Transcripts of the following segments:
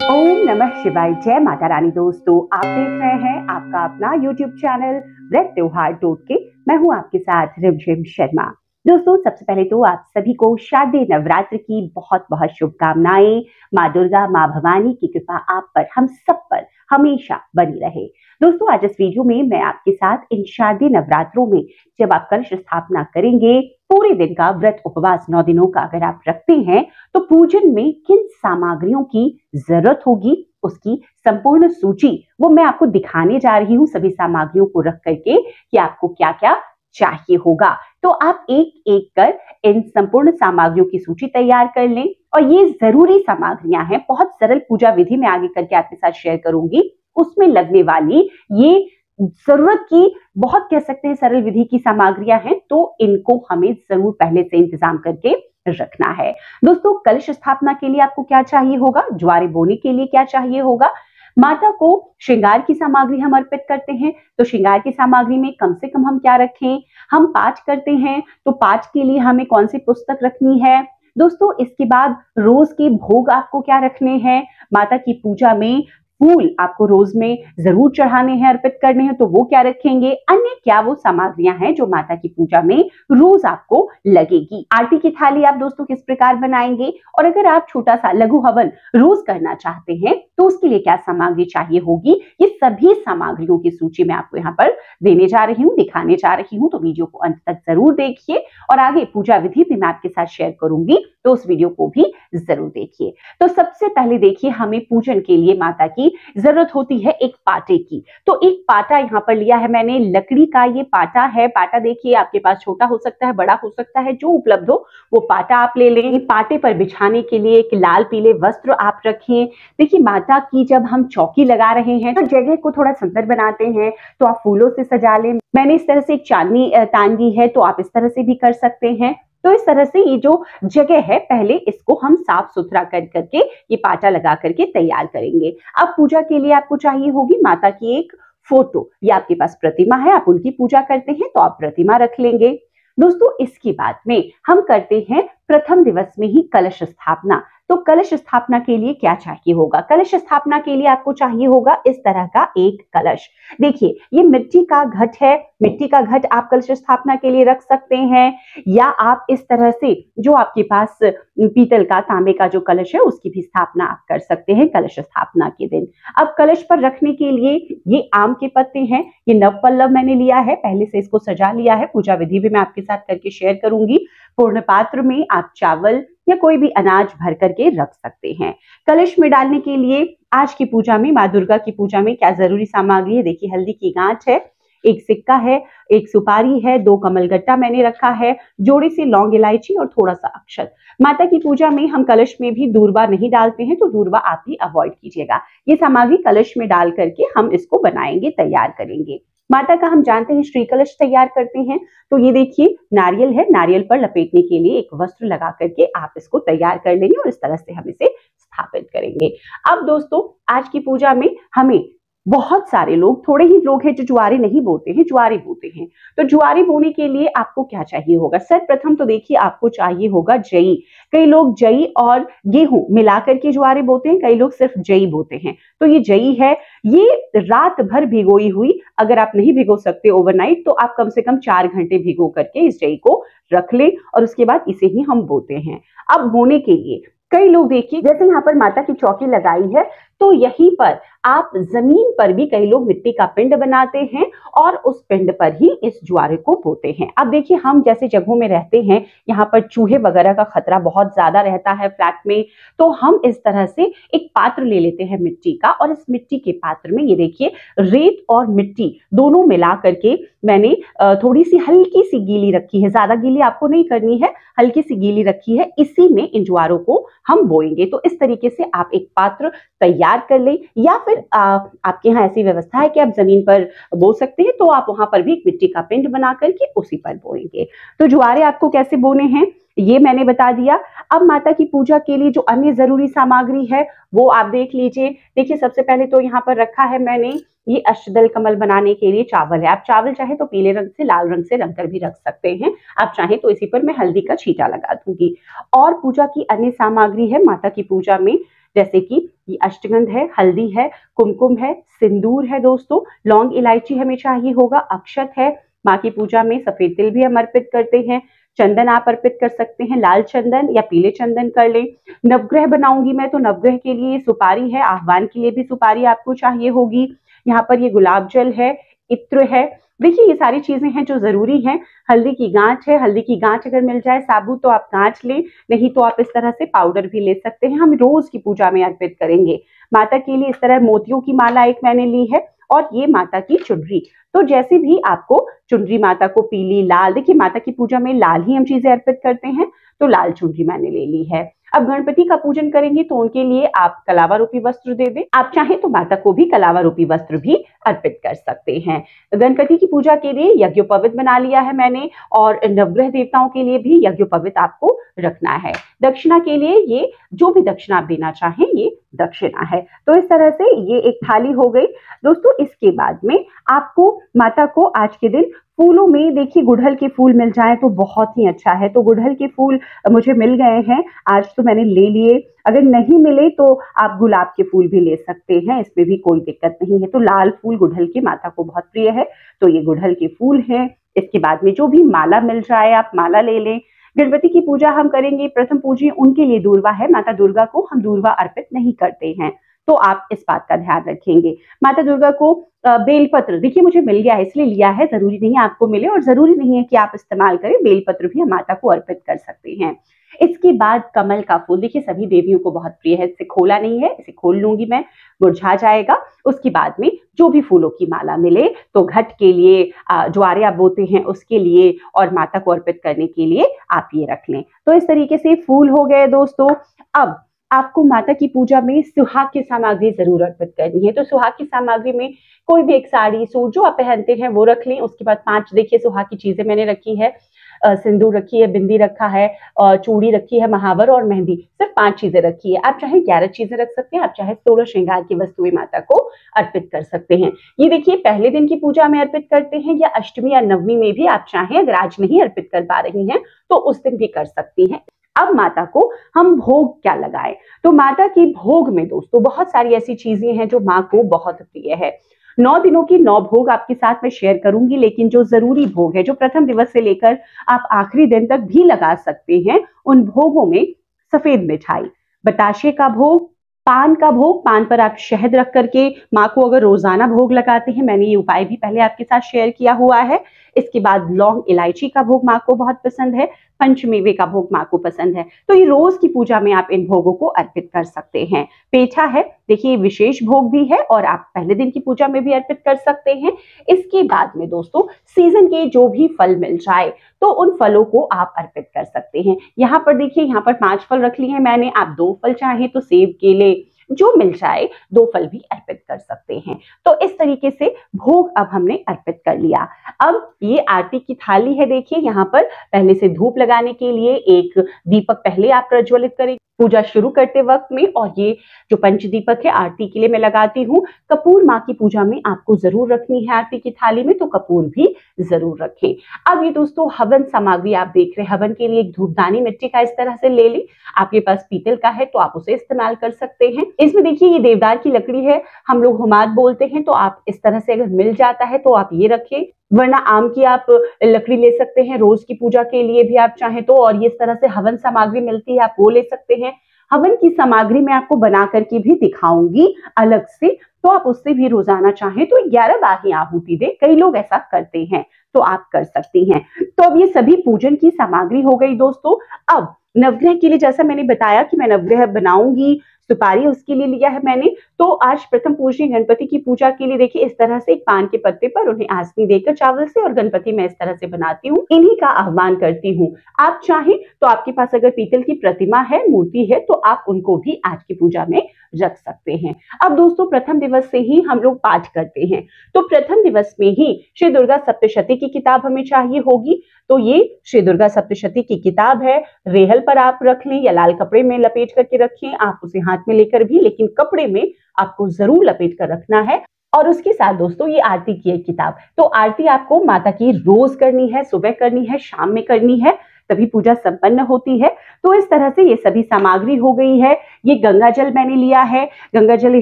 ओम नमः शिवाय। जय माता रानी। दोस्तों, आप देख रहे हैं आपका अपना YouTube चैनल व्रत त्योहार टोटके। मैं हूं आपके साथ रिमझिम शर्मा। दोस्तों, सबसे पहले तो आप सभी को शारदीय नवरात्र की बहुत बहुत शुभकामनाएं। माँ दुर्गा, माँ भवानी की कृपा आप पर, हम सब पर हमेशा बनी रहे। दोस्तों, आज इस वीडियो में मैं आपके साथ इन शारदीय नवरात्रों में जब आप कलश स्थापना करेंगे, पूरे दिन का व्रत उपवास 9 दिनों का अगर आप रखते हैं, तो पूजन में किन सामग्रियों की जरूरत होगी, उसकी संपूर्ण सूची वो मैं आपको दिखाने जा रही हूं, सभी सामग्रियों को रख करके कि आपको क्या क्या चाहिए होगा। तो आप एक एक कर इन संपूर्ण सामग्रियों की सूची तैयार कर लें। और ये जरूरी सामग्रियां हैं, बहुत सरल पूजा विधि मैं आगे करके आपके साथ शेयर करूंगी। उसमें लगने वाली ये जरूरत की, बहुत कह सकते हैं सरल विधि की सामग्रियां हैं, तो इनको हमें जरूर पहले से इंतजाम करके रखना है। दोस्तों, कलश स्थापना के लिए आपको क्या चाहिए होगा, ज्वारे बोने के लिए क्या चाहिए होगा, माता को श्रृंगार की सामग्री हम अर्पित करते हैं, तो श्रृंगार की सामग्री में कम से कम हम क्या रखें, हम पाठ करते हैं तो पाठ के लिए हमें कौन सी पुस्तक रखनी है। दोस्तों, इसके बाद रोज के भोग आपको क्या रखने हैं, माता की पूजा में फूल आपको रोज में जरूर चढ़ाने हैं, अर्पित करने हैं, तो वो क्या रखेंगे। अन्य क्या वो सामग्रियां हैं जो माता की पूजा में रोज आपको लगेगी। आरती की थाली आप दोस्तों किस प्रकार बनाएंगे, और अगर आप छोटा सा लघु हवन रोज करना चाहते हैं तो उसके लिए क्या सामग्री चाहिए होगी, ये सभी सामग्रियों की सूची मैं आपको यहाँ पर देने जा रही हूँ, दिखाने जा रही हूँ। तो वीडियो को अंत तक जरूर देखिए, और आगे पूजा विधि भी मैं आपके साथ शेयर करूंगी, तो उस वीडियो को भी जरूर देखिए। तो सबसे पहले देखिए, हमें पूजन के लिए माता की जरूरत होती है एक पाटे की। तो एक पाटा यहाँ पर लिया है मैंने, लकड़ी का ये पाटा है। पाटा देखिए आपके पास छोटा हो सकता है, बड़ा हो सकता है, जो उपलब्ध हो वो पाटा आप ले लें। पाटे पर बिछाने के लिए एक लाल पीले वस्त्र आप रखें। देखिए, माता की जब हम चौकी लगा रहे हैं तो जगह को थोड़ा सुंदर बनाते हैं, तो आप फूलों से सजा लें। मैंने इस तरह से एक चांदनी तान दी है, तो आप इस तरह से भी कर सकते हैं। तो इस तरह से ये जो जगह है, पहले इसको हम साफ सुथरा कर करके ये पाटा लगा करके तैयार करेंगे। अब पूजा के लिए आपको चाहिए होगी माता की एक फोटो, या आपके पास प्रतिमा है, आप उनकी पूजा करते हैं तो आप प्रतिमा रख लेंगे। दोस्तों, इसके बाद में हम करते हैं प्रथम दिवस में ही कलश स्थापना। तो कलश स्थापना के लिए क्या चाहिए होगा, कलश स्थापना के लिए आपको चाहिए होगा इस तरह का एक कलश। देखिए, ये मिट्टी का घट है, मिट्टी का घट आप कलश स्थापना के लिए रख सकते हैं, या आप इस तरह से जो आपके पास पीतल का, तांबे का जो कलश है, उसकी भी स्थापना आप कर सकते हैं कलश स्थापना के दिन। अब कलश पर रखने के लिए ये आम के पत्ते हैं, ये नवपल्लव मैंने लिया है, पहले से इसको सजा लिया है। पूजा विधि भी मैं आपके साथ करके शेयर करूंगी। पूर्ण पात्र में आप चावल या कोई भी अनाज भर करके रख सकते हैं। कलश में डालने के लिए आज की पूजा में, माँ दुर्गा की पूजा में क्या जरूरी सामग्री है, देखिए, हल्दी की गांठ है, एक सिक्का है, एक सुपारी है, 2 कमलगट्टा मैंने रखा है, जोड़े से लौंग इलायची और थोड़ा सा अक्षत। माता की पूजा में हम कलश में भी दूर्वा नहीं डालते हैं, तो दूर्वा आप भी अवॉइड कीजिएगा। ये सामग्री कलश में डाल करके हम इसको बनाएंगे, तैयार करेंगे। माता का हम जानते हैं श्री कलश तैयार करते हैं, तो ये देखिए नारियल है, नारियल पर लपेटने के लिए एक वस्त्र लगा करके आप इसको तैयार कर लेंगे, और इस तरह से हम इसे स्थापित करेंगे। अब दोस्तों, आज की पूजा में हमें बहुत सारे लोग, थोड़े ही लोग हैं जो ज्वारे नहीं बोते हैं, ज्वारे बोते हैं। तो ज्वारे बोने के लिए आपको क्या चाहिए होगा, सर्वप्रथम तो देखिए आपको चाहिए होगा जई। कई लोग जई और गेहूं मिलाकर के ज्वारे बोते हैं, कई लोग सिर्फ जई बोते हैं। तो ये जई है, ये रात भर भिगोई हुई, अगर आप नहीं भिगो सकते ओवरनाइट, तो आप कम से कम 4 घंटे भिगो करके इस जई को रख लें, और उसके बाद इसे ही हम बोते हैं। अब बोने के लिए कई लोग देखिए, जैसे यहाँ पर माता की चौकी लगाई है, तो यहीं पर आप जमीन पर भी कई लोग मिट्टी का पिंड बनाते हैं, और उस पिंड पर ही इस ज्वारे को बोते हैं। अब देखिए, हम जैसे जगहों में रहते हैं, यहाँ पर चूहे वगैरह का खतरा बहुत ज्यादा रहता है फ्लैट में, तो हम इस तरह से एक पात्र ले लेते हैं मिट्टी का, और इस मिट्टी के पात्र में ये देखिए रेत और मिट्टी दोनों मिला करके मैंने थोड़ी सी हल्की सी गीली रखी है, ज्यादा गीली आपको नहीं करनी है, हल्की सी गीली रखी है, इसी में इन ज्वारों को हम बोएंगे। तो इस तरीके से आप एक पात्र तैयार कर लें, या फिर आपके यहाँ ऐसी व्यवस्था है कि आप जमीन पर बो सकते हैं, तो आप वहां पर भी एक मिट्टी का पिंड बना करके उसी पर बोएंगे। तो ज्वारे आपको कैसे बोने हैं ये मैंने बता दिया। अब माता की पूजा के लिए जो अन्य जरूरी सामग्री है वो आप देख लीजिए। देखिए, सबसे पहले तो यहाँ पर रखा है मैंने ये अष्टदल कमल बनाने के लिए चावल है। आप चावल चाहे तो पीले रंग से, लाल रंग से रंग कर भी रख सकते हैं, आप चाहे तो इसी पर मैं हल्दी का छींटा लगा दूंगी। और पूजा की अन्य सामग्री है माता की पूजा में, जैसे कि ये अष्टगंध है, हल्दी है, कुमकुम है, सिंदूर है दोस्तों, लौंग इलायची हमें चाहिए होगा, अक्षत है, माँ की पूजा में सफेद तिल भी हम अर्पित करते हैं, चंदन आप अर्पित कर सकते हैं, लाल चंदन या पीले चंदन कर लें। नवग्रह बनाऊंगी मैं, तो नवग्रह के लिए सुपारी है, आह्वान के लिए भी सुपारी आपको चाहिए होगी। यहाँ पर ये गुलाब जल है, इत्र है। देखिए ये सारी चीजें हैं जो जरूरी हैं। हल्दी की गांठ है, हल्दी की गांठ अगर मिल जाए साबुत तो आप गांठ लें, नहीं तो आप इस तरह से पाउडर भी ले सकते हैं। हम रोज की पूजा में अर्पित करेंगे। माता के लिए इस तरह मोतियों की माला एक मैंने ली है, और ये माता की चुनरी। तो जैसे भी आपको चुनरी माता को पीली, लाल, देखिए माता की पूजा में लाल ही हम चीजें अर्पित करते हैं, तो लाल चुनरी मैंने ले ली है। अब गणपति का पूजन करेंगे तो उनके लिए आप कलावा रूपी वस्त्र दे दें। आप चाहें तो माता को भी कलावा रूपी वस्त्र भी अर्पित कर सकते हैं। गणपति की पूजा के लिए यज्ञोपवीत बना लिया है मैंने, और नवग्रह देवताओं के लिए भी यज्ञोपवीत आपको रखना है। दक्षिणा के लिए ये जो भी दक्षिणा आप देना चाहें ये दक्षिणा है। तो इस तरह से ये एक थाली हो गई दोस्तों। इसके बाद में आपको माता को आज के दिन फूलों में, देखिए गुड़हल के फूल मिल जाए तो बहुत ही अच्छा है। तो गुड़हल के फूल मुझे मिल गए हैं आज, तो मैंने ले लिए। अगर नहीं मिले तो आप गुलाब के फूल भी ले सकते हैं, इसमें भी कोई दिक्कत नहीं है। तो लाल फूल गुड़हल की माता को बहुत प्रिय है, तो ये गुड़हल के फूल हैं। इसके बाद में जो भी माला मिल जाए आप माला ले लें। गणपति की पूजा हम करेंगे, प्रथम पूजी उनके लिए दूर्वा है, माता दुर्गा को हम दूर्वा अर्पित नहीं करते हैं, तो आप इस बात का ध्यान रखेंगे। माता दुर्गा को बेलपत्र, देखिए मुझे मिल गया है इसलिए लिया है, जरूरी नहीं है आपको मिले और जरूरी नहीं है कि आप इस्तेमाल करें। बेलपत्र भी हम माता को अर्पित कर सकते हैं। इसके बाद कमल का फूल, देखिए सभी देवियों को बहुत प्रिय है, इसे खोला नहीं है, इसे खोल लूंगी मैं, मुरझा जाएगा। उसके बाद में जो भी फूलों की माला मिले, तो घट के लिए, ज्वारे आप बोते हैं उसके लिए, और माता को अर्पित करने के लिए आप ये रख लें। तो इस तरीके से फूल हो गए दोस्तों। अब आपको माता की पूजा में सुहाग की सामग्री जरूर अर्पित करनी है। तो सुहाग की सामग्री में कोई भी एक साड़ी, सूट जो आप पहनते हैं वो रख लें। उसके बाद 5 देखिए सुहाग की चीजें मैंने रखी है, सिंदूर रखी है, बिंदी रखा है, चूड़ी रखी है, महावर और मेहंदी, सिर्फ 5 चीजें रखी है। आप चाहे 11 चीजें रख सकते हैं, आप चाहे 16 श्रृंगार की वस्तुएं माता को अर्पित कर सकते हैं। ये देखिए पहले दिन की पूजा में अर्पित करते हैं, या अष्टमी या नवमी में भी आप चाहें, अगर आज नहीं अर्पित कर पा रही हैं तो उस दिन भी कर सकती हैं। अब माता को हम भोग क्या लगाएं? तो माता की भोग में दोस्तों बहुत सारी ऐसी चीजें हैं जो माँ को बहुत प्रिय है। 9 दिनों की 9 भोग आपके साथ में शेयर करूंगी, लेकिन जो जरूरी भोग है, जो प्रथम दिवस से लेकर आप आखिरी दिन तक भी लगा सकते हैं, उन भोगों में सफेद मिठाई, बताशे का भोग, पान का भोग, पान पर आप शहद रख करके माँ को अगर रोजाना भोग लगाते हैं, मैंने ये उपाय भी पहले आपके साथ शेयर किया हुआ है। इसके बाद लौंग इलायची का भोग माँ को बहुत पसंद है, पंचमेवे का भोग माँ को पसंद है, तो ये रोज की पूजा में आप इन भोगों को अर्पित कर सकते हैं। पेठा है, देखिए विशेष भोग भी है और आप पहले दिन की पूजा में भी अर्पित कर सकते हैं। इसके बाद में दोस्तों सीजन के जो भी फल मिल जाए तो उन फलों को आप अर्पित कर सकते हैं। यहाँ पर देखिए, यहाँ पर 5 फल रख लिए हैं मैंने, आप 2 फल चाहें तो सेब, केले जो मिल जाए 2 फल भी अर्पित कर सकते हैं। तो इस तरीके से भोग अब हमने अर्पित कर लिया। अब ये आरती की थाली है, देखिए यहाँ पर पहले से धूप लगाने के लिए एक दीपक पहले आप प्रज्वलित करें पूजा शुरू करते वक्त में, और ये जो पंच दीपक है आरती के लिए मैं लगाती हूँ। कपूर माँ की पूजा में आपको जरूर रखनी है आरती की थाली में, तो कपूर भी जरूर रखें। अब ये दोस्तों हवन सामग्री आप देख रहे हैं, हवन के लिए एक धूपदानी मिट्टी का इस तरह से ले लें। आपके पास पीतल का है तो आप उसे इस्तेमाल कर सकते हैं। इसमें देखिए ये देवदार की लकड़ी है, हम लोग हुमाद बोलते हैं, तो आप इस तरह से अगर मिल जाता है तो आप ये रखें, वरना आम की आप लकड़ी ले सकते हैं रोज की पूजा के लिए भी आप चाहें तो, और ये इस तरह से हवन सामग्री मिलती है आप वो ले सकते हैं। हवन की सामग्री मैं आपको बना करके भी दिखाऊंगी अलग से, तो आप उससे भी रोजाना चाहें तो 11 बार ही आहुति दें, कई लोग ऐसा करते हैं तो आप कर सकती हैं। तो अब ये सभी पूजन की सामग्री हो गई दोस्तों। अब नवग्रह के लिए जैसा मैंने बताया कि मैं नवग्रह बनाऊंगी, सुपारी उसके लिए लिया है मैंने। तो आज प्रथम पूजनीय गणपति की पूजा के लिए देखिए इस तरह से एक पान के पत्ते पर उन्हें आसनी देकर चावल से, और गणपति मैं इस तरह से बनाती हूँ, इन्हीं का आह्वान करती हूँ। आप चाहें तो आपके पास अगर पीतल की प्रतिमा है, मूर्ति है, तो आप उनको भी आज की पूजा में रख सकते हैं। अब दोस्तों प्रथम दिवस से ही हम लोग पाठ करते हैं, तो प्रथम दिवस में ही श्री दुर्गा सप्तशती की किताब हमें चाहिए होगी। तो ये श्री दुर्गा सप्तशती की किताब है, रेहल पर आप रख लें या लाल कपड़े में लपेट करके रखें, आप उसे हाथ में लेकर भी, लेकिन कपड़े में आपको जरूर लपेट कर रखना है। और उसके साथ दोस्तों ये आरती की एक किताब, तो आरती आपको माता की रोज करनी है, सुबह करनी है, शाम में करनी है, तभी पूजा संपन्न होती है। तो इस तरह से ये सभी सामग्री हो गई है। ये गंगा जल मैंने लिया है, गंगा जल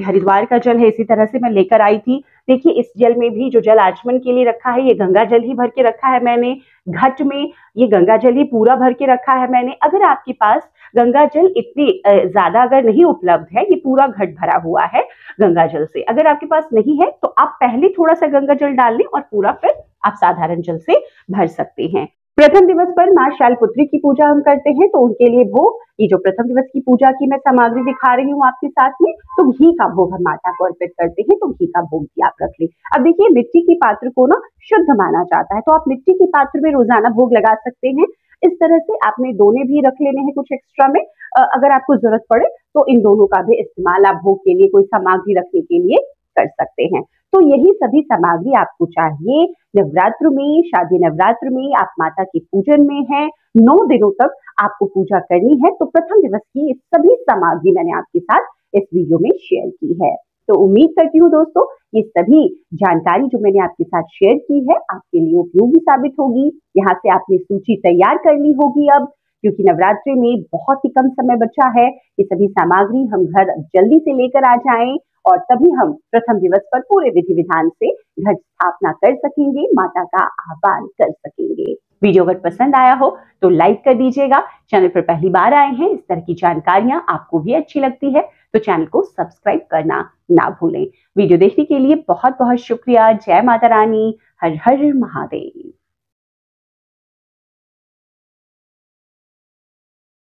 हरिद्वार का जल है, इसी तरह से मैं लेकर आई थी। देखिए इस जल में भी जो जल आचमन के लिए रखा है, ये गंगा जल ही भर के रखा है मैंने। घट में ये गंगा जल ही पूरा भर के रखा है मैंने। अगर आपके पास गंगा जल इतनी ज्यादा अगर नहीं उपलब्ध है, ये पूरा घट भरा हुआ है गंगा जल से, अगर आपके पास नहीं है तो आप पहले थोड़ा सा गंगा जल डाल लें और पूरा फिर आप साधारण जल से भर सकते हैं। प्रथम दिवस पर मां शैलपुत्री की पूजा हम करते हैं, तो उनके लिए भोग, ये जो प्रथम दिवस की पूजा की मैं सामग्री दिखा रही हूँ आपके साथ में, तो घी का भोग हम माता को अर्पित करते हैं, तो घी का भोग भी आप रख लें। अब देखिए मिट्टी के पात्र को ना शुद्ध माना जाता है, तो आप मिट्टी के पात्र में रोजाना भोग लगा सकते हैं। इस तरह से आपने दोने भी रख लेने हैं कुछ एक्स्ट्रा में, अगर आपको जरूरत पड़े तो इन दोनों का भी इस्तेमाल आप भोग के लिए कोई सामग्री रखने के लिए कर सकते हैं। तो यही सभी सामग्री आपको चाहिए नवरात्र में, शादी नवरात्र में आप माता के पूजन में है, 9 दिनों तक आपको पूजा करनी है। तो प्रथम दिवस की सभी सामग्री मैंने आपके साथ इस वीडियो में शेयर की है। तो उम्मीद करती हूँ दोस्तों ये सभी जानकारी जो मैंने आपके साथ शेयर की है आपके लिए उपयोगी साबित होगी। यहाँ से आपने सूची तैयार कर ली होगी अब, क्योंकि नवरात्रि में बहुत ही कम समय बचा है। ये सभी सामग्री हम घर जल्दी से लेकर आ जाएं और तभी हम प्रथम दिवस पर पूरे विधि विधान से घट स्थापना कर सकेंगे, माता का आह्वान कर सकेंगे। वीडियो अगर पसंद आया हो तो लाइक कर दीजिएगा। चैनल पर पहली बार आए हैं, इस तरह की जानकारियां आपको भी अच्छी लगती है तो चैनल को सब्सक्राइब करना ना भूलें। वीडियो देखने के लिए बहुत बहुत शुक्रिया। जय माता रानी, हर हर महादेव।